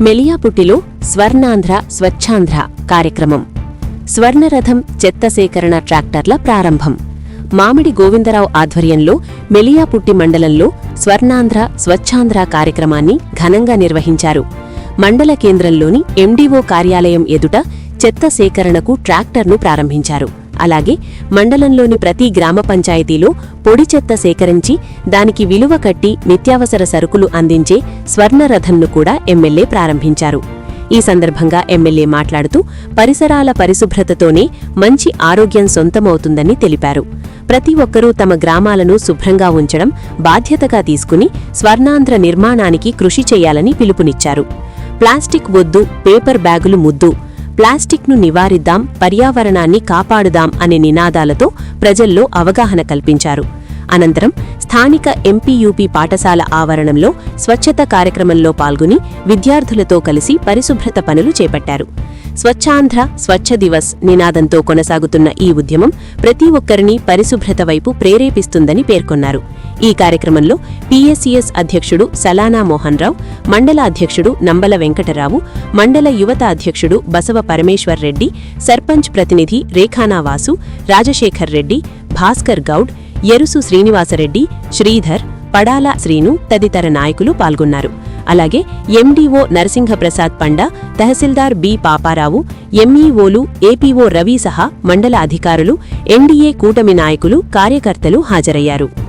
మెలియాపుట్టిలో స్వర్ణాంధ్ర స్వచ్ఛాంధ్ర కార్యక్రమం. స్వర్ణరథం చెత్త సేకరణ ట్రాక్టర్ల ప్రారంభం. మామిడి గోవిందరావు ఆధ్వర్యంలో మెలియాపుట్టి మండలంలో స్వర్ణాంధ్ర స్వచ్ఛాంధ్ర కార్యక్రమాన్ని ఘనంగా నిర్వహించారు. మండల కేంద్రంలోని ఎండీఓ కార్యాలయం ఎదుట చెత్త సేకరణకు ట్రాక్టర్ను ప్రారంభించారు. అలాగే మండలంలోని ప్రతి గ్రామ పంచాయతీలో పొడి చెత్త సేకరించి దానికి విలువ కట్టి నిత్యావసర సరుకులు అందించే స్వర్ణరథంను కూడా ఎమ్మెల్యే ప్రారంభించారు. ఈ సందర్భంగా ఎమ్మెల్యే మాట్లాడుతూ పరిసరాల పరిశుభ్రతతోనే మంచి ఆరోగ్యం సొంతమవుతుందని తెలిపారు. ప్రతి ఒక్కరూ తమ గ్రామాలను శుభ్రంగా ఉంచడం బాధ్యతగా తీసుకుని స్వర్ణాంధ్ర నిర్మాణానికి కృషి చేయాలని పిలుపునిచ్చారు. ప్లాస్టిక్ వద్దు, పేపర్ బ్యాగులు ముద్దు, ప్లాస్టిక్ను నివారిద్దాం, పర్యావరణాన్ని కాపాడుదాం అనే నినాదాలతో ప్రజల్లో అవగాహన కల్పించారు. అనంతరం స్థానిక ఎంపీయూపీ పాఠశాల ఆవరణంలో స్వచ్ఛత కార్యక్రమంలో పాల్గొని విద్యార్థులతో కలిసి పరిశుభ్రత పనులు చేపట్టారు. స్వచ్ఛాంధ్ర స్వచ్ఛ దివస్ నినాదంతో కొనసాగుతున్న ఈ ఉద్యమం ప్రతి ఒక్కరిని పరిశుభ్రత వైపు ప్రేరేపిస్తుందని పేర్కొన్నారు. ఈ కార్యక్రమంలో పీఎస్సీఎస్ అధ్యక్షుడు సలానా మోహన్ రావు, మండల అధ్యక్షుడు నంబల వెంకటరావు, మండల యువత అధ్యక్షుడు బసవ పరమేశ్వర్ రెడ్డి, సర్పంచ్ ప్రతినిధి రేఖానా వాసు, రాజశేఖర్ రెడ్డి, భాస్కర్ గౌడ్, ఎరుసు శ్రీనివాసరెడ్డి, శ్రీధర్, పడాల శ్రీను తదితర నాయకులు పాల్గొన్నారు. అలాగే ఎండీఓ నరసింహప్రసాద్ పండా, తహసీల్దార్ బి పాపారావు, ఎంఈఓలు, ఏపీఓ రవి సహా మండల అధికారులు, ఎన్డీఏ కూటమి నాయకులు, కార్యకర్తలు హాజరయ్యారు.